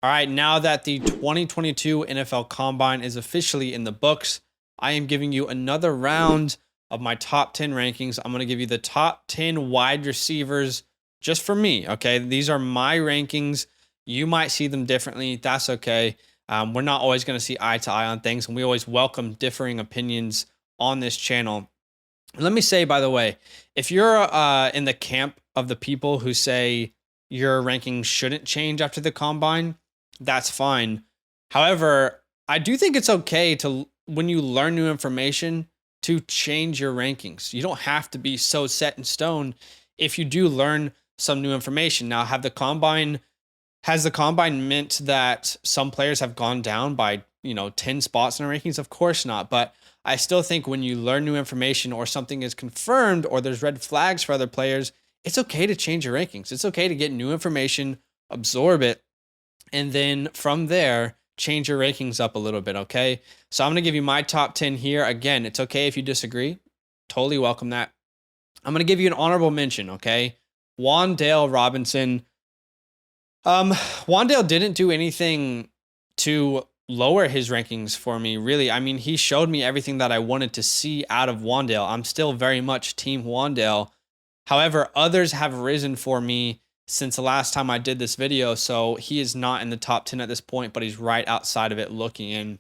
All right, now that the 2022 NFL Combine is officially in the books, I am giving you another round of my top 10 rankings. I'm going to give you the top 10 wide receivers just for me, okay? These are my rankings. You might see them differently. That's okay. We're not always going to see eye to eye on things, and we always welcome differing opinions on this channel. Let me say, by the way, if you're in the camp of the people who say your rankings shouldn't change after the combine, that's fine. However, I do think it's okay to, when you learn new information, to change your rankings. You don't have to be so set in stone if you do learn some new information. Now, has the combine meant that some players have gone down by, 10 spots in the rankings? Of course not. But I still think when you learn new information or something is confirmed or there's red flags for other players, it's okay to change your rankings. It's okay to get new information, absorb it, and then from there, change your rankings up a little bit, okay? So I'm going to give you my top 10 here. Again, it's okay if you disagree. Totally welcome that. I'm going to give you an honorable mention, okay? Wan'Dale Robinson. Wan'Dale didn't do anything to lower his rankings for me, really. I mean, he showed me everything that I wanted to see out of Wan'Dale. I'm still very much team Wan'Dale. However, others have risen for me since the last time I did this video, so he is not in the top 10 at this point, but he's right outside of it looking in.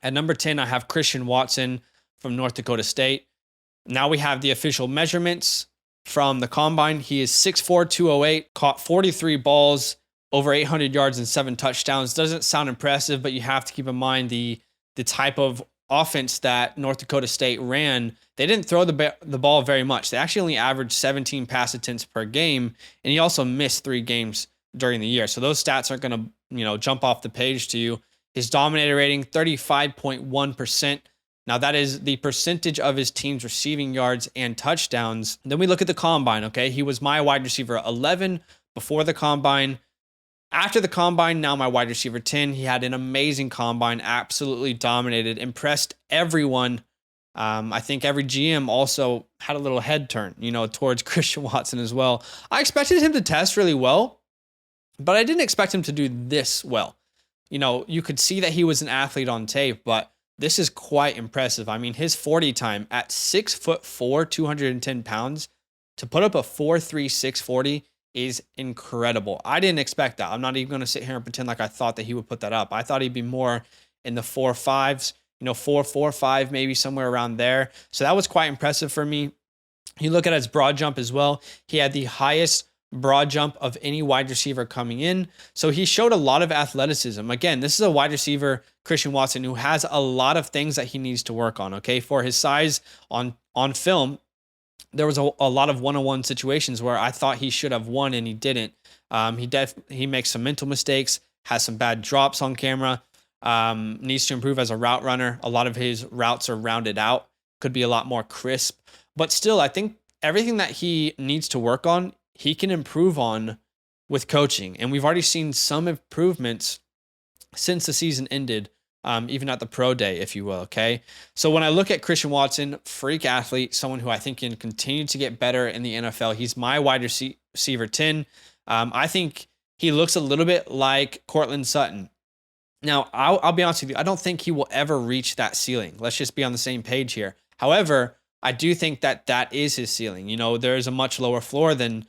At number 10, I have Christian Watson from North Dakota State. Now we have the official measurements from the combine. He is 6'4", 208, caught 43 balls, over 800 yards and 7 touchdowns. Doesn't sound impressive, but you have to keep in mind the type of offense that North Dakota State ran. They didn't throw the ball very much. They actually only averaged 17 pass attempts per game, and he also missed 3 games during the year. So those stats aren't going to, jump off the page to you. His dominator rating, 35.1%. Now that is the percentage of his team's receiving yards and touchdowns. Then we look at the combine, okay? He was my wide receiver 11 before the combine. After the combine, now my wide receiver 10. He had an amazing combine, absolutely dominated, impressed everyone. I think every GM also had a little head turn, towards Christian Watson as well. I expected him to test really well, but I didn't expect him to do this well. You could see that he was an athlete on tape, but this is quite impressive. I mean, his 40 time at 6'4", 210 pounds, to put up a 4.3 640 is incredible. I didn't expect that. I'm not even going to sit here and pretend like I thought that he would put that up. I thought he'd be more in the 4.5s, 4.45, maybe somewhere around there. So that was quite impressive for me. You look at his broad jump as well. He had the highest broad jump of any wide receiver coming in. So he showed a lot of athleticism. Again, this is a wide receiver, Christian Watson, who has a lot of things that he needs to work on, okay? For his size on film, there was a lot of one-on-one situations where I thought he should have won and he didn't. He makes some mental mistakes, has some bad drops on camera, needs to improve as a route runner. A lot of his routes are rounded out, could be a lot more crisp. But still, I think everything that he needs to work on, he can improve on with coaching. And we've already seen some improvements since the season ended, even at the pro day, if you will, okay? So when I look at Christian Watson, freak athlete, someone who I think can continue to get better in the NFL. He's my wide receiver 10. I think he looks a little bit like Courtland Sutton. Now, I'll be honest with you, I don't think he will ever reach that ceiling. Let's just be on the same page here. However, I do think that is his ceiling. There is a much lower floor than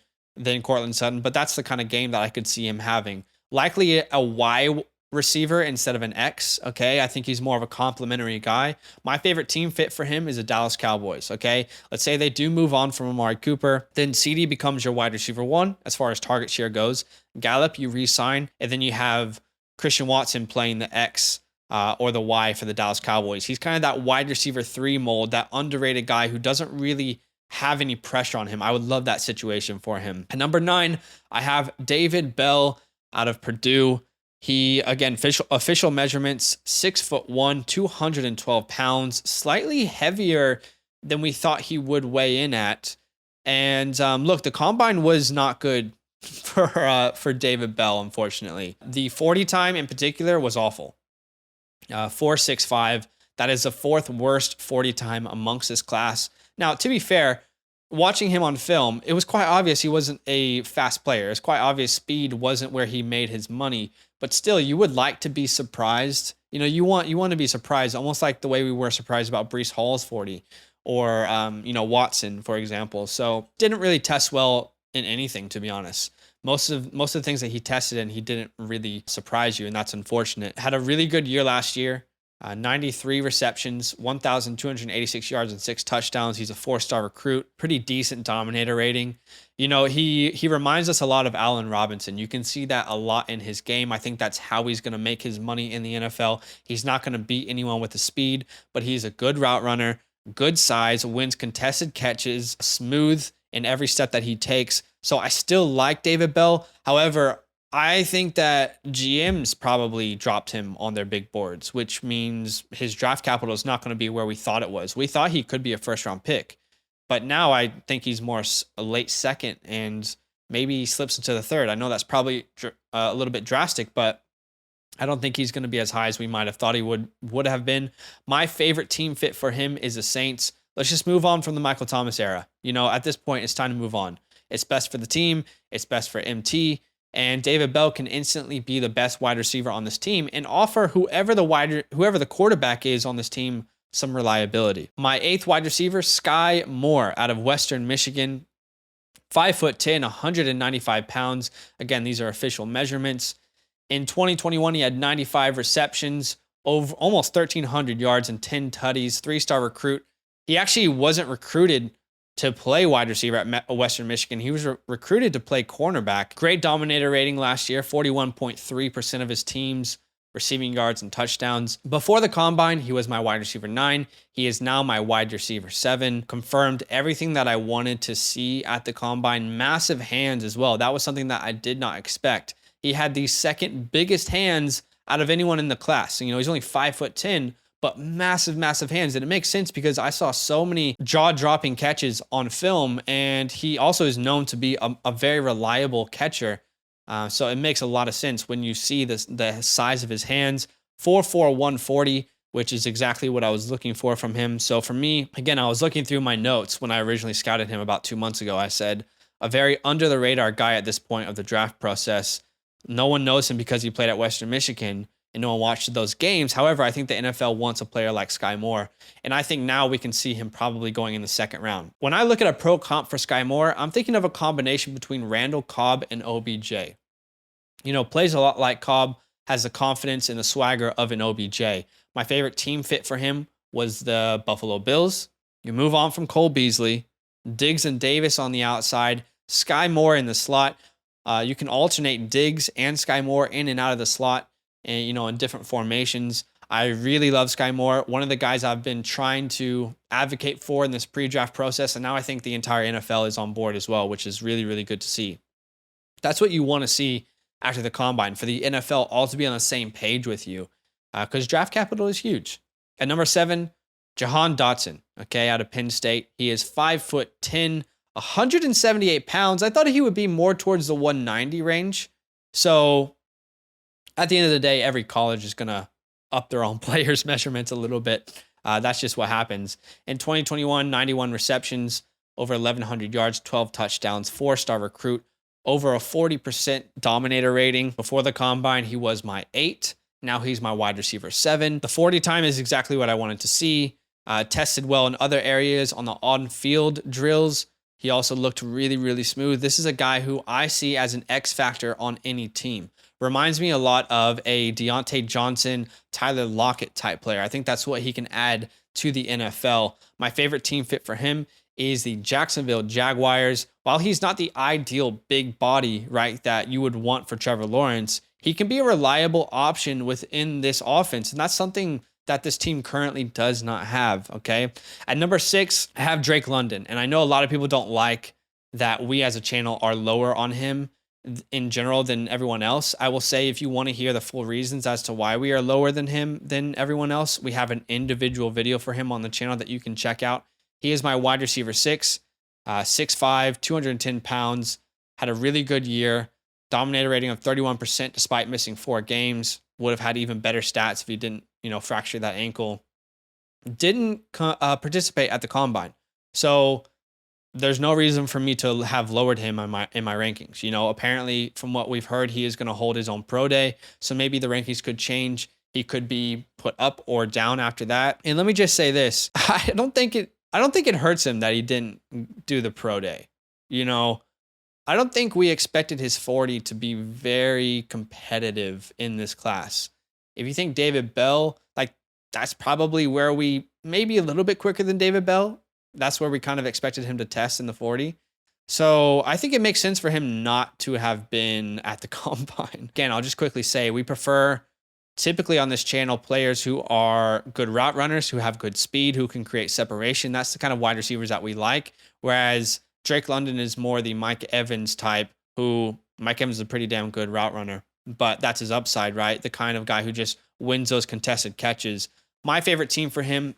Courtland Sutton, but that's the kind of game that I could see him having. Likely a Y receiver instead of an X, okay? I think he's more of a complimentary guy. My favorite team fit for him is the Dallas Cowboys, okay? Let's say they do move on from Amari Cooper, then CD becomes your wide receiver 1 as far as target share goes. Gallup, you re-sign, and then you have Christian Watson playing the X or the Y for the Dallas Cowboys. He's kind of that wide receiver 3 mold, that underrated guy who doesn't really have any pressure on him. I would love that situation for him. At number 9, I have David Bell out of Purdue. He, again, official measurements, 6'1", 212 pounds, slightly heavier than we thought he would weigh in at. And look, the combine was not good for David Bell, unfortunately. The 40 time in particular was awful. 4.65. That is the 4th worst 40 time amongst this class. Now, to be fair, watching him on film, it was quite obvious he wasn't a fast player. It's quite obvious speed wasn't where he made his money. but still, you would like to be surprised. You want to be surprised, almost like the way we were surprised about Breece Hall's 40 or Watson, for example. So didn't really test well in anything, to be honest. Most of the things that he tested in, he didn't really surprise you, and that's unfortunate. Had a really good year last year. 93 receptions, 1,286 yards, and 6 touchdowns. He's a 4-star recruit, pretty decent dominator rating. He reminds us a lot of Allen Robinson. You can see that a lot in his game. I think that's how he's going to make his money in the NFL. He's not going to beat anyone with the speed, but he's a good route runner, good size, wins contested catches, smooth in every step that he takes. So I still like David Bell. However, I think that GMs probably dropped him on their big boards, which means his draft capital is not going to be where we thought it was. We thought he could be a first-round pick, but now I think he's more a late second and maybe he slips into the third. I know that's probably a little bit drastic, but I don't think he's going to be as high as we might have thought he would have been. My favorite team fit for him is the Saints. Let's just move on from the Michael Thomas era. At this point, it's time to move on. It's best for the team. It's best for MT. And David Bell can instantly be the best wide receiver on this team and offer whoever the quarterback is on this team some reliability. My 8th wide receiver, Sky Moore out of Western Michigan, 5'10", 195 pounds. Again, these are official measurements. In 2021, he had 95 receptions, over almost 1,300 yards and 10 tutties, 3-star recruit. He actually wasn't recruited to play wide receiver at Western Michigan. He was recruited to play cornerback. Great dominator rating last year, 41.3% of his team's receiving yards and touchdowns. Before the combine, he was my wide receiver 9. He is now my wide receiver 7. Confirmed everything that I wanted to see at the combine. Massive hands as well. That was something that I did not expect. He had the second biggest hands out of anyone in the class. He's only 5'10", but massive, massive hands. And it makes sense because I saw so many jaw-dropping catches on film, and he also is known to be a very reliable catcher. So it makes a lot of sense when you see the size of his hands. 4'4", 140, which is exactly what I was looking for from him. So for me, again, I was looking through my notes when I originally scouted him about 2 months ago. I said, a very under-the-radar guy at this point of the draft process. No one knows him because he played at Western Michigan, and no one watched those games. However, I think the NFL wants a player like Sky Moore, and I think now we can see him probably going in the second round. When I look at a pro comp for Sky Moore, I'm thinking of a combination between Randall Cobb and OBJ. Plays a lot like Cobb, has the confidence and the swagger of an OBJ. My favorite team fit for him was the Buffalo Bills. You move on from Cole Beasley, Diggs and Davis on the outside, Sky Moore in the slot. You can alternate Diggs and Sky Moore in and out of the slot, and in different formations. I really love Sky Moore, one of the guys I've been trying to advocate for in this pre-draft process, and now I think the entire NFL is on board as well, which is really, really good to see. That's what you want to see after the combine, for the NFL all to be on the same page with you, because draft capital is huge. At number 7, Jahan Dotson, out of Penn State. He is 5'10", 178 pounds. I thought he would be more towards the 190 range. So at the end of the day, every college is going to up their own players' measurements a little bit. That's just what happens. In 2021, 91 receptions, over 1,100 yards, 12 touchdowns, 4-star recruit, over a 40% dominator rating. Before the combine, he was my 8. Now he's my wide receiver 7. The 40 time is exactly what I wanted to see. Tested well in other areas on the on-field drills. He also looked really, really smooth. This is a guy who I see as an X factor on any team. Reminds me a lot of a Deontay Johnson, Tyler Lockett type player. I think that's what he can add to the NFL. My favorite team fit for him is the Jacksonville Jaguars. While he's not the ideal big body, right, that you would want for Trevor Lawrence, he can be a reliable option within this offense. And that's something that this team currently does not have, okay? At number 6, I have Drake London. And I know a lot of people don't like that we as a channel are lower on him in general than everyone else. I will say, if you want to hear the full reasons as to why we are lower than him than everyone else, we have an individual video for him on the channel that you can check out. He is my wide receiver 6, 6'5", 210 pounds, had a really good year, dominator rating of 31% despite missing 4 games. Would have had even better stats if he didn't, fracture that ankle. Didn't participate at the combine. So there's no reason for me to have lowered him in my rankings. Apparently from what we've heard, he is going to hold his own pro day. So maybe the rankings could change. He could be put up or down after that. And let me just say this. I don't think it hurts him that he didn't do the pro day. I don't think we expected his 40 to be very competitive in this class. If you think David Bell, that's probably where we maybe a little bit quicker than David Bell. That's where we kind of expected him to test in the 40. So I think it makes sense for him not to have been at the combine. Again, I'll just quickly say we prefer typically on this channel players who are good route runners, who have good speed, who can create separation. That's the kind of wide receivers that we like. Whereas Drake London is more the Mike Evans type, who Mike Evans is a pretty damn good route runner, but that's his upside, right? The kind of guy who just wins those contested catches. My favorite team for him,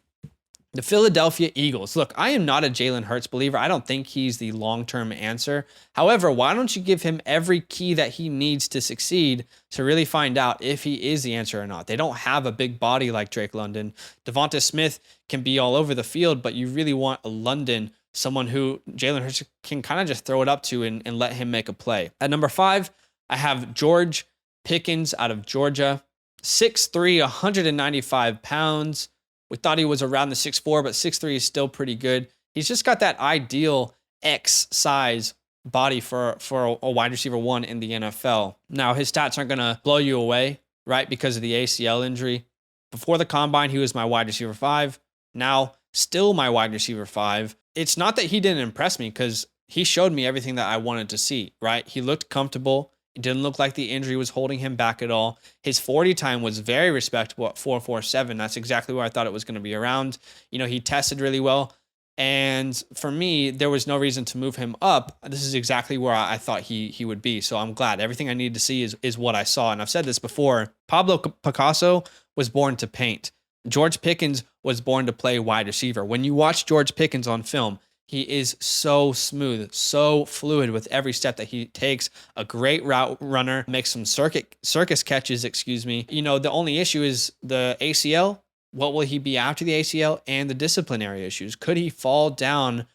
the Philadelphia Eagles. Look, I am not a Jalen Hurts believer. I don't think he's the long-term answer. However, why don't you give him every key that he needs to succeed to really find out if he is the answer or not? They don't have a big body like Drake London. Devonta Smith can be all over the field, but you really want a London, someone who Jalen Hurts can kind of just throw it up to and let him make a play. At number 5, I have George Pickens out of Georgia. 6'3", 195 pounds. We thought he was around the 6'4", but 6'3" is still pretty good. He's just got that ideal X size body for a wide receiver 1 in the NFL. Now, his stats aren't going to blow you away, right, because of the ACL injury. Before the combine, he was my wide receiver 5. Now, still my wide receiver 5. It's not that he didn't impress me, because he showed me everything that I wanted to see, right? He looked comfortable. It didn't look like the injury was holding him back at all. His 40 time was very respectable at 4.47. That's exactly where I thought it was going to be around. He tested really well. And for me, there was no reason to move him up. This is exactly where I thought he would be. So I'm glad. Everything I needed to see is what I saw. And I've said this before. Pablo Picasso was born to paint. George Pickens was born to play wide receiver. When you watch George Pickens on film, he is so smooth, so fluid with every step that he takes. A great route runner, makes some circus catches, The only issue is the ACL. What will he be after the ACL, and the disciplinary issues? Could he fall down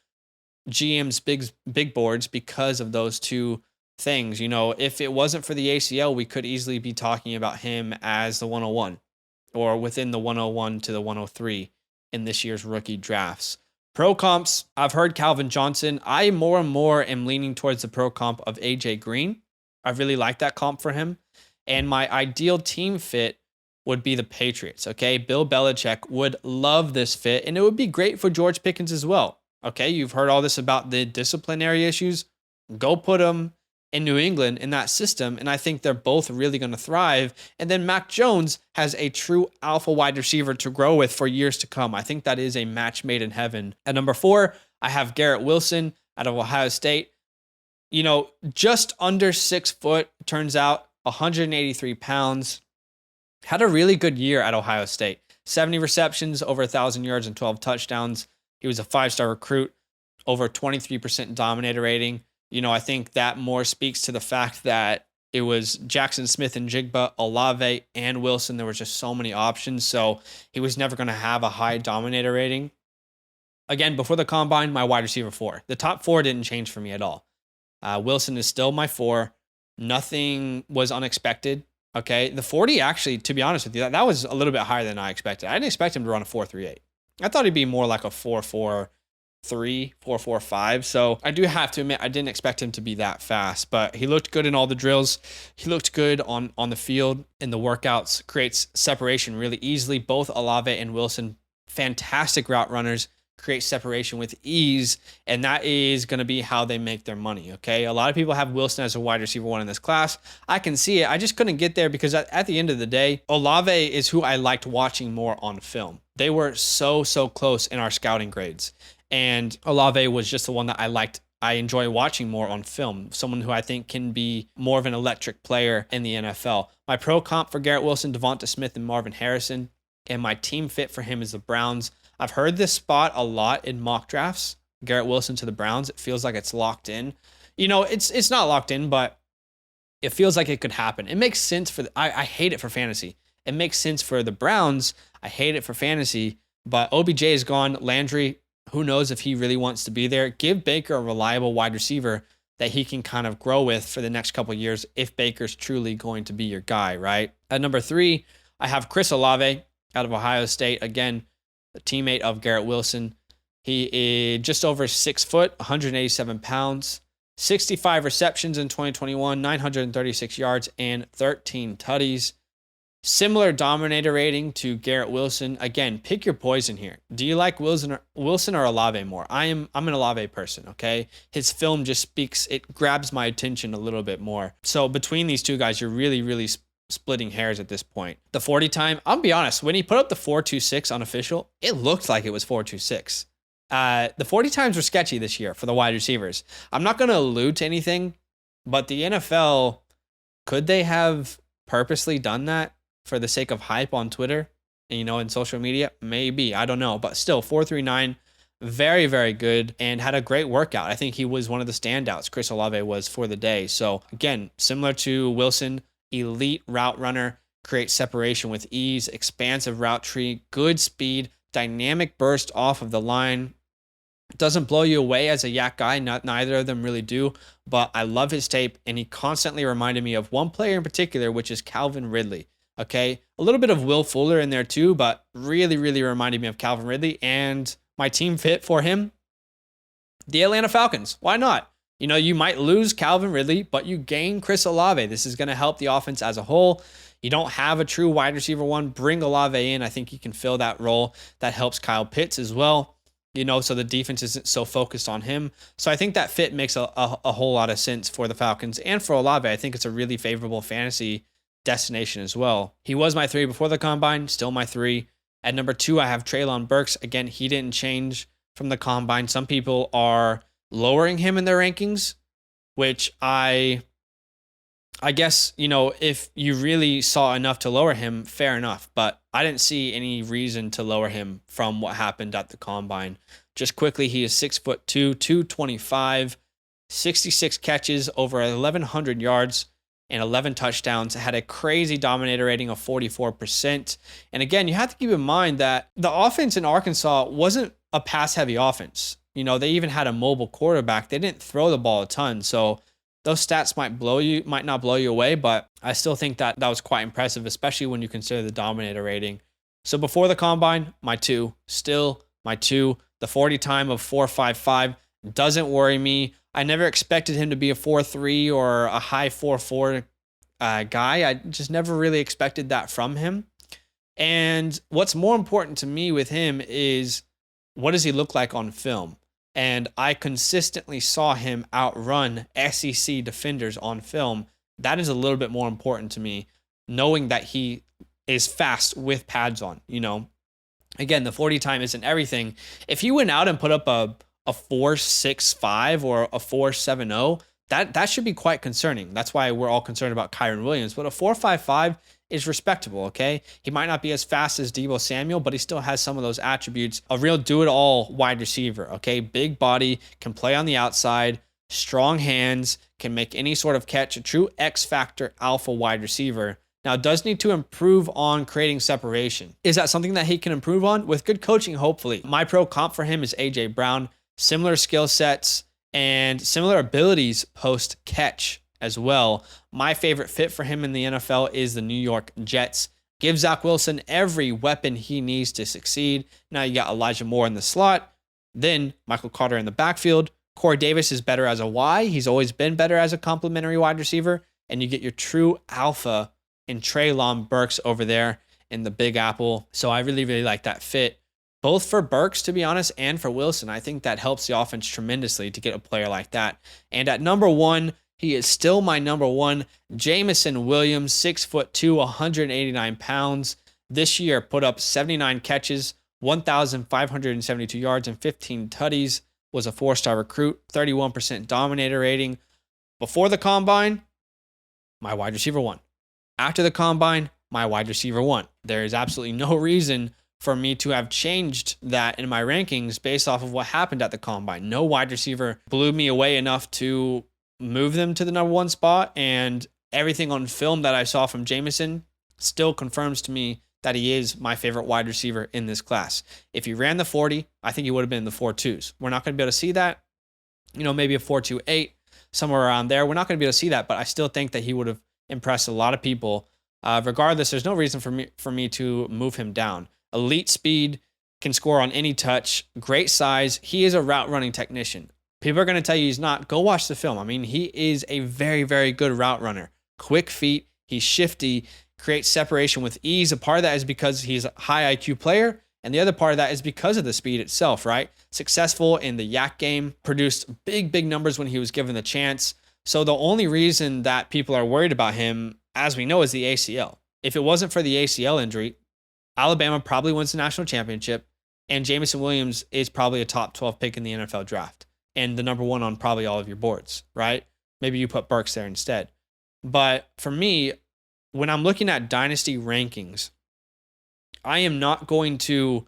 GM's big boards because of those two things? If it wasn't for the ACL, we could easily be talking about him as the 101 or within the 101 to the 103 in this year's rookie drafts. Pro comps, I've heard Calvin Johnson. I more and more am leaning towards the pro comp of AJ Green. I really like that comp for him. And my ideal team fit would be the Patriots, okay? Bill Belichick would love this fit, and it would be great for George Pickens as well, okay? You've heard all this about the disciplinary issues. Go put them in New England in that system, and I think they're both really going to thrive. And then Mac Jones has a true alpha wide receiver to grow with for years to come. I think that is a match made in heaven. At number 4, I have Garrett Wilson out of Ohio State. Just under 6 foot, turns out 183 pounds. Had a really good year at Ohio State. 70 receptions, over 1,000 yards, and 12 touchdowns. He was a 5-star recruit, over 23% dominator rating. I think that more speaks to the fact that it was Jackson Smith and Jigba, Olave, and Wilson. There were just so many options, so he was never going to have a high dominator rating. Again, before the combine, my wide receiver 4. The top 4 didn't change for me at all. Wilson is still my 4. Nothing was unexpected. Okay, the 40 actually, to be honest with you, that was a little bit higher than I expected. I didn't expect him to run a 4.38. I thought he'd be more like a 4.43, 4.45. So I do have to admit, I didn't expect him to be that fast, but he looked good in all the drills. He looked good on the field in the workouts, creates separation really easily. Both Olave and Wilson, fantastic route runners, create separation with ease, and that is going to be how they make their money, okay? A lot of people have Wilson as a wide receiver 1 in this class. I can see it. I just couldn't get there because at the end of the day, Olave is who I liked watching more on film. They were so close in our scouting grades, and Olave was just the one that I liked. I enjoy watching more on film, someone who I think can be more of an electric player in the NFL. My pro comp for Garrett Wilson, Devonta Smith, and Marvin Harrison, and my team fit for him is the Browns. I've heard this spot a lot in mock drafts. Garrett Wilson to the Browns. It feels like it's locked in. It's not locked in, but it feels like it could happen. It makes sense for I hate it for fantasy. It makes sense for the Browns. I hate it for fantasy. But OBJ is gone. Landry, Who knows if he really wants to be there? Give Baker a reliable wide receiver that he can kind of grow with for the next couple of years if Baker's truly going to be your guy, right? At number 3, I have Chris Olave out of Ohio State. Again, a teammate of Garrett Wilson. He is just over 6 foot, 187 pounds, 65 receptions in 2021, 936 yards, and 13 tutties. Similar dominator rating to Garrett Wilson. Again, pick your poison here. Do you like Wilson or Olave more? I'm an Olave person, okay? His film just speaks, it grabs my attention a little bit more. So between these two guys, you're really splitting hairs at this point. The 40 time, I'll be honest, when he put up the 4.26 unofficial, it looked like it was 4.26. The 40 times were sketchy this year for the wide receivers. I'm not going to allude to anything, but the NFL, could they have purposely done that for the sake of hype on Twitter and, in social media? Maybe, I don't know, but still 4.39, very good, and had a great workout. I think he was one of the standouts. Chris Olave was for the day. So again, similar to Wilson, elite route runner, creates separation with ease, expansive route tree, good speed, dynamic burst off of the line. Doesn't blow you away as a yak guy. Neither of them really do, but I love his tape, and he constantly reminded me of one player in particular, which is Calvin Ridley. Okay, a little bit of Will Fuller in there too, but really reminded me of Calvin Ridley. And my team fit for him, the Atlanta Falcons. Why not? You might lose Calvin Ridley, but you gain Chris Olave. This is going to help the offense as a whole. You don't have a true wide receiver one. Bring Olave in. I think he can fill that role. That helps Kyle Pitts as well. So the defense isn't so focused on him. So I think that fit makes a whole lot of sense for the Falcons and for Olave. I think it's a really favorable fantasy destination as well. He was my 3 before the combine, still my 3. At number 2, I have Treylon Burks. Again, he didn't change from the combine. Some people are lowering him in their rankings, which I guess, if you really saw enough to lower him, fair enough. But I didn't see any reason to lower him from what happened at the combine. Just quickly, he is 6'2", 225, 66 catches, over 1,100 yards, and 11 touchdowns. Had a crazy dominator rating of 44%. And again, you have to keep in mind that the offense in Arkansas wasn't a pass-heavy offense. They even had a mobile quarterback. They didn't throw the ball a ton. So those stats might not blow you away, but I still think that was quite impressive, especially when you consider the dominator rating. So before the combine, my 2. Still my 2. The 40 time of 4.55 doesn't worry me. I never expected him to be a 4.3 or a high 4.4 guy. I just never really expected that from him. And what's more important to me with him is, what does he look like on film? And I consistently saw him outrun SEC defenders on film. That is a little bit more important to me, knowing that he is fast with pads on. Again, the 40 time isn't everything. If he went out and put up a 4.65 or a 4.70, that should be quite concerning. That's why we're all concerned about Kyren Williams. But a 4.55 is respectable, okay? He might not be as fast as Deebo Samuel, but he still has some of those attributes. A real do-it-all wide receiver, okay? Big body, can play on the outside, strong hands, can make any sort of catch, a true X-factor alpha wide receiver. Now, does need to improve on creating separation. Is that something that he can improve on? With good coaching, hopefully. My pro comp for him is A.J. Brown. Similar skill sets and similar abilities post-catch as well. My favorite fit for him in the NFL is the New York Jets. Give Zach Wilson every weapon he needs to succeed. Now you got Elijah Moore in the slot, then Michael Carter in the backfield. Corey Davis is better as a Y. He's always been better as a complementary wide receiver. And you get your true alpha in Treylon Burks over there in the Big Apple. So I really like that fit, both for Burks, to be honest, and for Wilson. I think that helps the offense tremendously to get a player like that. And at number 1, he is still my number 1, Jameson Williams, 6'2", 189 pounds. This year put up 79 catches, 1,572 yards, and 15 tutties. Was a 4-star recruit, 31% dominator rating. Before the combine, my wide receiver 1. After the combine, my wide receiver 1. There is absolutely no reason for me to have changed that in my rankings based off of what happened at the combine. No wide receiver blew me away enough to move them to the number 1 spot, and everything on film that I saw from Jameson still confirms to me that he is my favorite wide receiver in this class. If he ran the 40, I think he would have been in the 4.2s. We're not going to be able to see that. Maybe a 4.28, somewhere around there. We're not going to be able to see that, but I still think that he would have impressed a lot of people. Regardless, there's no reason for me to move him down. Elite speed, can score on any touch, great size. He is a route running technician. People are going to tell you he's not. Go watch the film. I mean, he is a very, very good route runner. Quick feet. He's shifty, creates separation with ease. A part of that is because he's a high IQ player, and the other part of that is because of the speed itself, right? Successful in the yak game, produced big, big numbers when he was given the chance. So the only reason that people are worried about him, as we know, is the ACL. If it wasn't for the ACL injury, Alabama probably wins the national championship, and Jameson Williams is probably a top 12 pick in the NFL draft and the number one on probably all of your boards, right? Maybe you put Burks there instead. But for me, when I'm looking at dynasty rankings, I'm not going to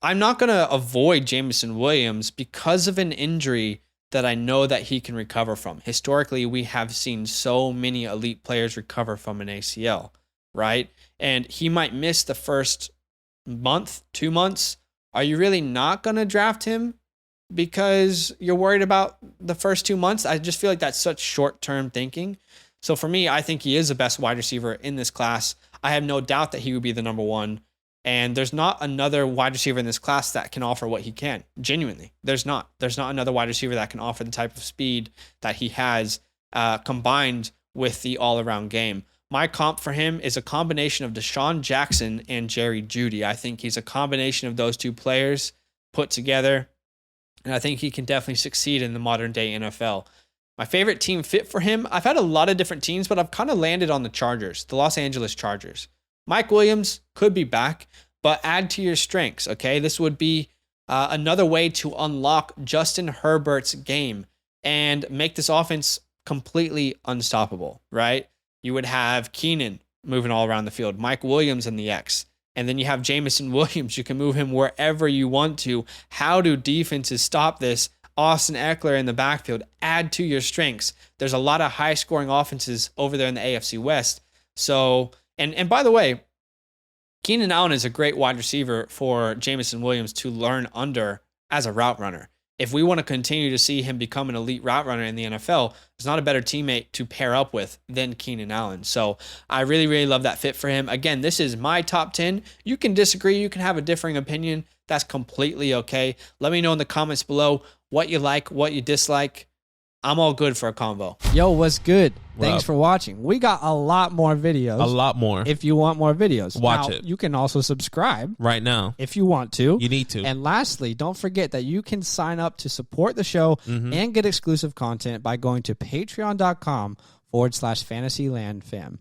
avoid Jameson Williams because of an injury that I know that he can recover from. Historically, we have seen so many elite players recover from an ACL, right? And he might miss the first month, 2 months. Are you really not going to draft him because you're worried about the first 2 months? I just feel like that's such short-term thinking. So for me, I think he is the best wide receiver in this class. I have no doubt that he would be the number one. And there's not another wide receiver in this class that can offer what he can. Genuinely, there's not. There's not another wide receiver that can offer the type of speed that he has combined with the all-around game. My comp for him is a combination of Deshaun Jackson and Jerry Jeudy. I think he's a combination of those two players put together, and I think he can definitely succeed in the modern-day NFL. My favorite team fit for him, I've had a lot of different teams, but I've kind of landed on the Chargers, the Los Angeles Chargers. Mike Williams could be back, but add to your strengths, okay? This would be another way to unlock Justin Herbert's game and make this offense completely unstoppable, right? You would have Keenan moving all around the field, Mike Williams in the X, and then you have Jameson Williams. You can move him wherever you want to. How do defenses stop this? Austin Eckler in the backfield. Add to your strengths. There's a lot of high-scoring offenses over there in the AFC West. So, and by the way, Keenan Allen is a great wide receiver for Jameson Williams to learn under as a route runner. If we want to continue to see him become an elite route runner in the NFL, there's not a better teammate to pair up with than Keenan Allen. So I really, really love that fit for him. Again, this is my top 10. You can disagree. You can have a differing opinion. That's completely okay. Let me know in the comments below what you like, what you dislike. I'm all good for a convo. Yo, what's good? Thanks for watching. We got a lot more videos. A lot more. If you want more videos. Watch now, it. You can also subscribe. Right now. If you want to. You need to. And lastly, don't forget that you can sign up to support the show and get exclusive content by going to patreon.com/fantasylandfam.